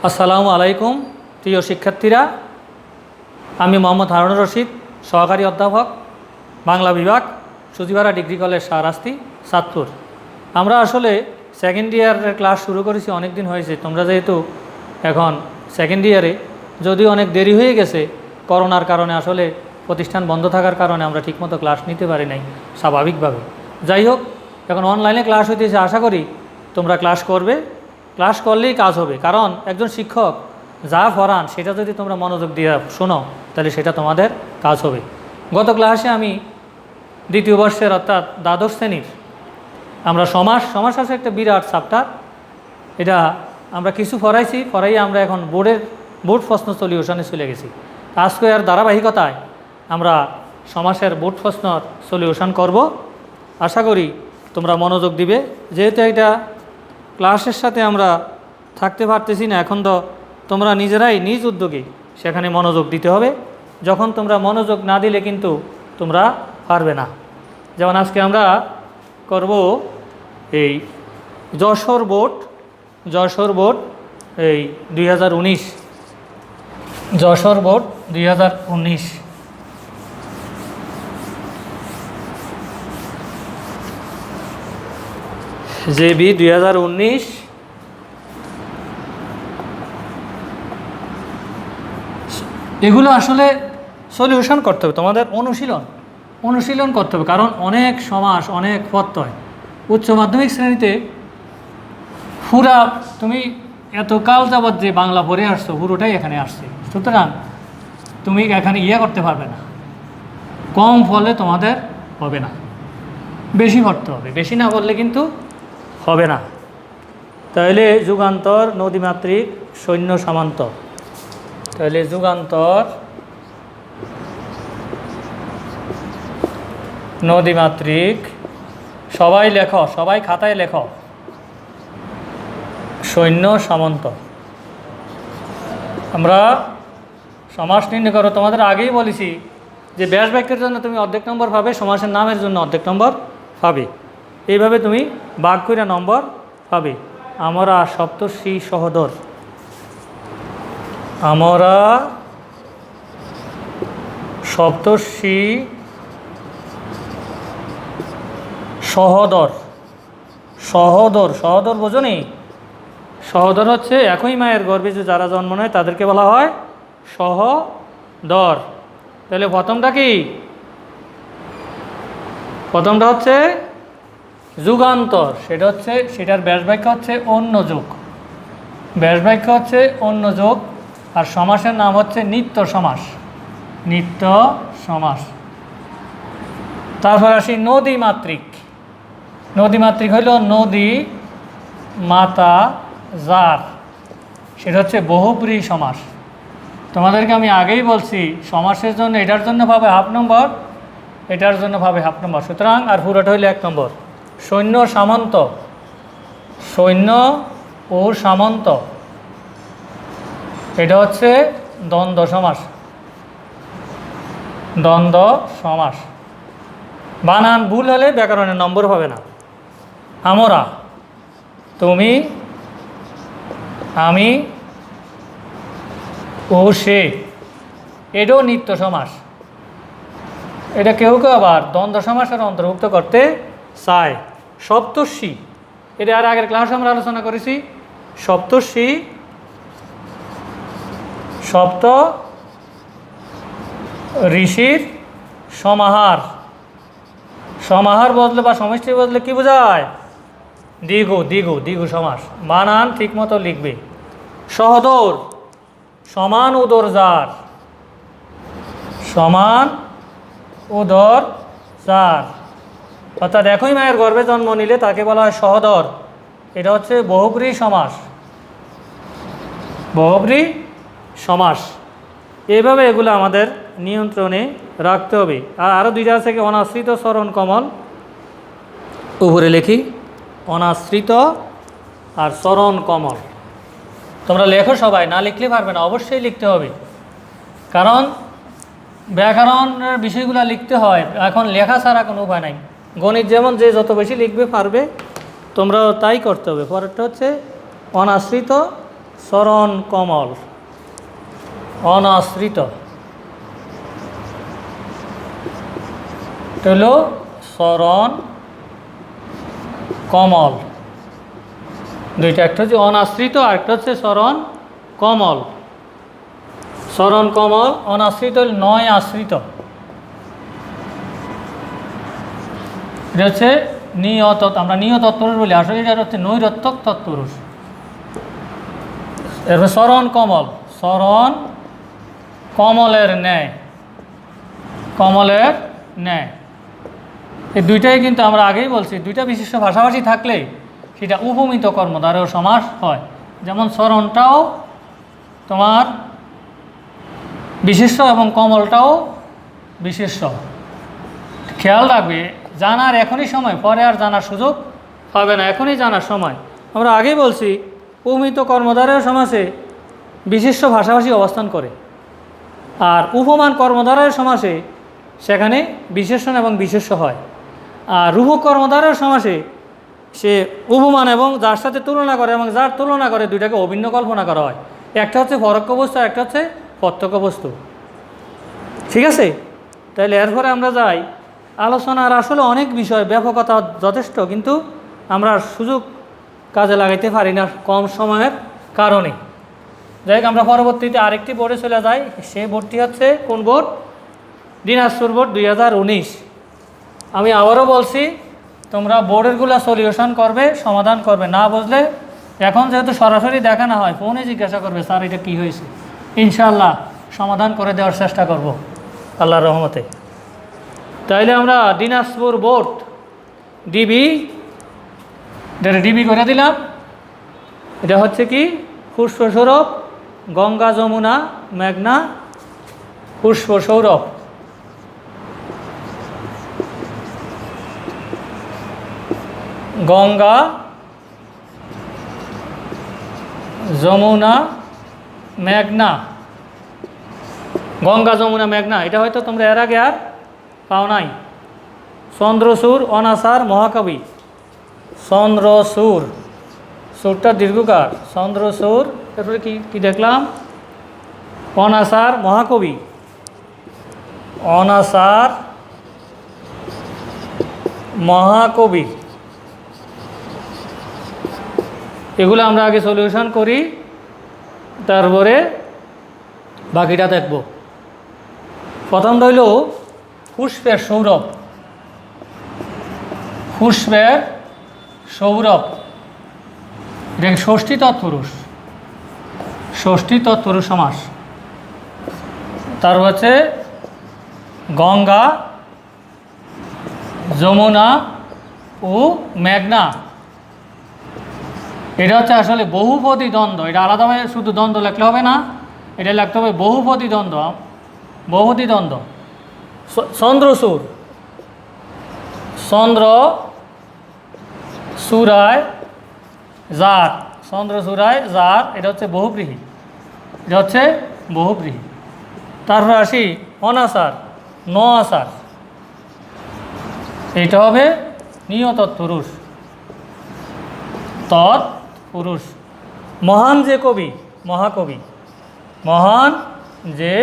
আসসালামু আলাইকুম প্রিয় শিক্ষার্থীরা, আমি মোহাম্মদ হারুনুর রশিদ, সহকারী অধ্যাপক, বাংলা বিভাগ, সুজিবারা ডিগ্রি কলেজ, শাহরাস্তি, চাঁদপুর। আমরা আসলে সেকেন্ড ইয়ারের ক্লাস শুরু করেছি অনেক দিন হয়েছে। তোমরা যেহেতু এখন সেকেন্ড ইয়ারে, যদিও অনেক দেরি হয়ে গেছে করোনার কারণে, আসলে প্রতিষ্ঠান বন্ধ থাকার কারণে আমরা ঠিকমতো ক্লাস নিতে পারি নাই স্বাভাবিকভাবে। যাই হোক, এখন অনলাইনে ক্লাস হইতেছে, আশা করি তোমরা ক্লাস করবে। ক্লাস করলেই কাজ হবে, কারণ একজন শিক্ষক যা পড়ান সেটা যদি তোমরা মনোযোগ দিয়ে শোনো তাহলে সেটা তোমাদের কাজ হবে। গত ক্লাসে আমি দ্বিতীয় বর্ষের অর্থাৎ দ্বাদশ শ্রেণীর আমরা সমাস আছে একটা বিরাট চ্যাপ্টার। এটা আমরা কিছু পড়াই আমরা এখন বোর্ড প্রশ্ন সলিউশনে চলে গেছি। আজকে আর ধারাবাহিকতায় আমরা সমাসের বোর্ড প্রশ্নর সলিউশন করব। আশা করি তোমরা মনোযোগ দিবে। যেহেতু এটা ক্লাসের সাথে আমরা থাকতে পারতেছি না, এখন তো তোমরা নিজেরাই নিজ উদ্যোগে সেখানে মনোযোগ দিতে হবে। যখন তোমরা মনোযোগ না দিলে কিন্তু তোমরা পারবে না। যেমন আজকে আমরা করব এই যশোর বোর্ড এই 2019, যশোর বোর্ড 2019। জেবি 2019। এগুলো আসলে সলিউশন করতে হবে, তোমাদের অনুশীলন করতে হবে, কারণ অনেক সমাস, অনেক প্রত্যয় উচ্চ মাধ্যমিক শ্রেণীতে পুরা তুমি এতকাল যাবৎ যে বাংলা পড়ে আসছো পুরোটাই এখানে আসছে। সুতরাং তুমি এখানে করতে পারবে না, কম ফলে তোমাদের হবে না, বেশি পড়তে হবে। বেশি না পড়লে কিন্তু হবে না। তাহলে যুগান্তর, নদীমাতৃক, সৈন্য সামান্তর। তাহলে যুগান্তর, নদীমাতৃক, সবাই লেখো, সবাই খাতায় লেখো, সৈন্য সামন্তর। আমরা সমাস নির্ণয় করো। তোমাদের আগেই বলেছি যে ব্যাস বাক্যের জন্য তুমি অর্ধেক নম্বর পাবে, সমাসের নামের জন্য অর্ধেক নম্বর পাবে। এইভাবে তুমি ভাগ করে নম্বর পাবে। আমরা সপ্তর্ষি সহোদর, আমরা সপ্তর্ষি সহোদর। সহোদর বোঝো নি? সহোদর হচ্ছে একই মায়ের গর্ভে যে যারা জন্ম নেয় তাদেরকে বলা হয় সহোদর। তাহলে প্রথমটা কি? প্রথমটা হচ্ছে যুগান্তর, সেটার ব্যাস বাক্য হচ্ছে অন্য যোগ। ব্যাস বাক্য হচ্ছে অন্য যোগ। আর সমাসের নাম হচ্ছে নিত্য সমাস। তারপর আসি নদীমাতৃক হইল নদী, মাতা, জার। সেটা হচ্ছে বহুব্রী সমাস। তোমাদেরকে আমি আগেই বলছি সমাসের জন্য এটার জন্য পাবে হাফ নম্বর, এটার জন্য পাবে হাফ নম্বর। সুতরাং আর পুরোটা হইলে 1 নম্বর। সৈন্য ও সামন্ত, এটা হচ্ছে দ্বন্দ্ব সমাস। বানান ভুল হলে ব্যাকরণের নম্বর হবে না। আমরা, তুমি, আমি, ও সে, এটাও নিত্য সমাস। এটা কেউ আবার দ্বন্দ্ব সমাসের অন্তর্ভুক্ত করতে চায়। সপ্তর্ষি, এটা আর আগের ক্লাসে আমরা আলোচনা করেছি। সপ্তর্ষি, সপ্ত ঋষির সমাহার বদলে বা সমষ্টি বদলে কি বোঝায়? দ্বিগু সমাস। বানান ঠিক মতো লিখবে। সহোদর, সমান উদর যার, অর্থাৎ একই মায়ের গর্ভে জন্ম নিলে তাকে বলা হয় সহোদর। এটা হচ্ছে বহুব্রী সমাস। এইভাবে এগুলো আমাদের নিয়ন্ত্রণে রাখতে হবে। আর আরও দুইটা আছে কি, অনাশ্রিত, চরণ কমল। উপরে লিখি অনাশ্রিত আর চরণ কমল। তোমরা লেখো, সবাই না লিখলে পারবে না, অবশ্যই লিখতে হবে, কারণ ব্যাকরণের বিষয়গুলো লিখতে হয়। এখন লেখা ছাড়া কোনো উপায় নাই। গণিত যেমন যে যত বেশি লিখবে পারবে, তোমরাও তাই করতে হবে। পরেরটা হচ্ছে অনাশ্রিত চরণ কমল, অনাশ্রিত। এটা হলো চরণ কমল। দুইটা, একটা হচ্ছে অনাশ্রিত আর একটা হচ্ছে চরণ কমল। চরণ কমল অনাশ্রিত, নয় আশ্রিত। এটা হচ্ছে নিয়ত, আমরা নিয় তৎপুরুষ বলি, আসলে এটা হচ্ছে নৈরত্যক তৎপুরুষ। এরপর চরণ কমল, চরণ কমলের ন্যায়, কমলের ন্যায়। এই দুইটাই কিন্তু আমরা আগেই বলছি, দুইটা বিশিষ্ট ভাষাভাষী থাকলে সেটা উপমিত কর্মধারেয় সমাস হয়। যেমন চরণটাও তোমার বিশেষ্য এবং কমলটাও বিশেষ্য। খেয়াল রাখবে, জানার এখনই সময়, পরে আর জানার সুযোগ পাবে না, এখনই জানার সময়। আমরা আগেই বলছি উপমিত কর্মধারেয় সমাসে বিশেষ্য ভাষাভাষী অবস্থান করে, আর উপমান কর্মধারয়ের সমাসে সেখানে বিশেষণ এবং বিশেষ্য হয়। আর রূপক কর্মধারয়ের সমাসে সে উপমান এবং যার সাথে তুলনা করে এবং যার তুলনা করে দুইটাকে অভিন্ন কল্পনা করা হয়। একটা হচ্ছে পরোক্ষ বস্তু, একটা হচ্ছে প্রত্যক্ষ বস্তু। ঠিক আছে, তাহলে এরপরে আমরা যাই আলোচনার। আসলে অনেক বিষয়, ব্যাপকতা যথেষ্ট, কিন্তু আমরা সুযোগ কাজে লাগাইতে পারি না কম সময়ের কারণে। যাই হোক, আমরা পরবর্তীতে আরেকটি বোর্ডে চলে যাই। সেই বোর্ডটি হচ্ছে কোন বোর্ড? দিনাজপুর বোর্ড 2019। আমি আবারও বলছি, তোমরা বোর্ডেরগুলো সলিউশন করবে, সমাধান করবে। না বুঝলে এখন যেহেতু সরাসরি দেখানো হয়, ফোনে জিজ্ঞাসা করবে, স্যার এটা কী হয়েছে। ইনশাআল্লাহ সমাধান করে দেওয়ার চেষ্টা করব আল্লাহর রহমতে। তাইলে আমরা দিনাজপুর বোর্ড ডিবি, এটা ডিবি করে দিলাম। এটা হচ্ছে কি? পুষ্প সৌরভ, গঙ্গা যমুনা মেঘনা পুষ্প সৌরভ। গঙ্গা যমুনা মেঘনা, গঙ্গা যমুনা মেঘনা। এটা হয়তো তোমরা এর আগে আর পাও নাই। চন্দ্রসূর অনাসার মহাকবি, চন্দ্রসূর, সুরটা দীর্ঘকার, চন্দ্রসূর। তারপরে কি কি দেখলাম? অনাসার মহাকবি, অনাসার মহাকবি। এগুলো আমরা আগে সলিউশন করি, তারপরে বাকিটা দেখব। প্রথমটা হইল পুষ্পের সৌরভ, পুষ্পের সৌরভ। এটা ষষ্ঠী তৎপুরুষ, ষষ্ঠী তৎপুরুষ সমাস। তারপর হচ্ছে গঙ্গা যমুনা ও মেঘনা। এটা হচ্ছে আসলে বহুপদী দ্বন্দ্ব। এটা আলাদাভাবে শুধু দ্বন্দ্ব লিখলে হবে না, এটা লিখতে হবে বহুপদী দ্বন্দ্ব, বহুপদী দ্বন্দ্ব। চন্দ্রসূর, চন্দ্র সুরায় জার, চন্দ্র সুরায় জার। এটা হচ্ছে বহুব্রীহি, এটা হচ্ছে বহুব্রীহি। তারপর আসি অনাসার, ন আসার। এটা হবে নিয় তৎপুরুষ, তৎপুরুষ। মহান যে কবি, মহাকবি, মহান যে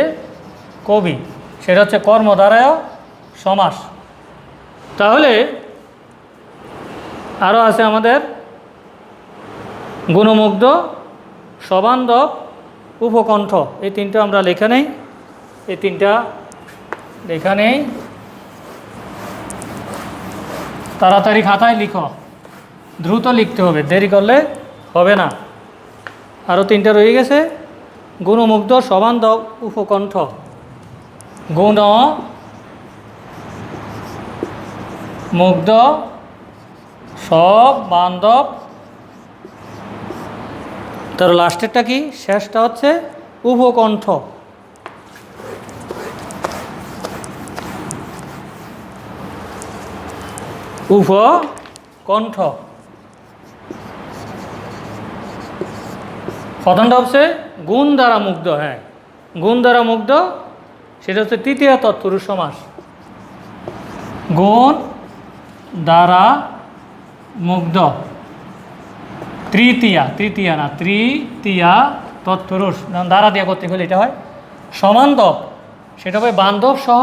কবি, সেটা হচ্ছে কর্মধারয় সমাস। তাহলে আরও আছে আমাদের গুণমুগ্ধ, সবান্ধব, উপকণ্ঠ। এই তিনটা আমরা লেখা নেই, এই তিনটা লেখা নেই। তাড়াতাড়ি খাতায় লিখো, দ্রুত লিখতে হবে, দেরি করলে হবে না। আরও তিনটা রয়ে গেছে, গুণমুগ্ধ, সবান্ধব, উপকণ্ঠ। গুণ মুগ্ধ, সব বান্ধব, তার লাস্টেরটা কি? শেষটা হচ্ছে উপকণ্ঠ। উপকণ্ঠ। প্রথমটা হচ্ছে গুণ দ্বারা মুগ্ধ। হ্যাঁ, গুণ দ্বারা মুগ্ধ, সেটা হচ্ছে তৃতীয় তৎপুরুষ সমাস। গুণ দ্বারা মুগ্ধ, তৃতীয়া, তৃতীয়া না, তৃতীয়া তৎপুরুষ দ্বারা দিয়া করতে গেলে এটা হয় সমান্তব, সেটা হবে বান্ধব সহ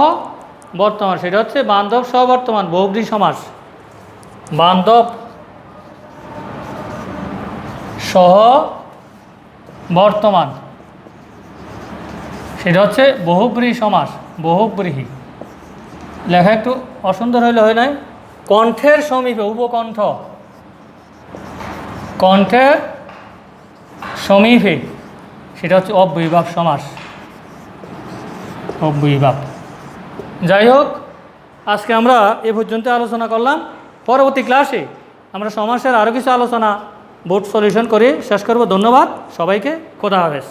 বর্তমান, সেটা হচ্ছে বান্ধব সহ বর্তমান বহুব্রী সমাস। বান্ধব সহ বর্তমান, সেটা হচ্ছে বহুব্রীহি সমাস। বহুব্রীহি লেখা একটু অসুন্দর হইলে হয় নাই। কণ্ঠের সমীপে, উপকণ্ঠ, কণ্ঠের সমীপে, সেটা হচ্ছে অব্যয়ীভাব সমাস। অব্যয়ীভাব। যাই হোক, আজকে আমরা এ পর্যন্ত আলোচনা করলাম। পরবর্তী ক্লাসে আমরা সমাসের আরও কিছু আলোচনা বোর্ড সলিউশন করে শেষ করব। ধন্যবাদ সবাইকে। খোদা হাফেজ।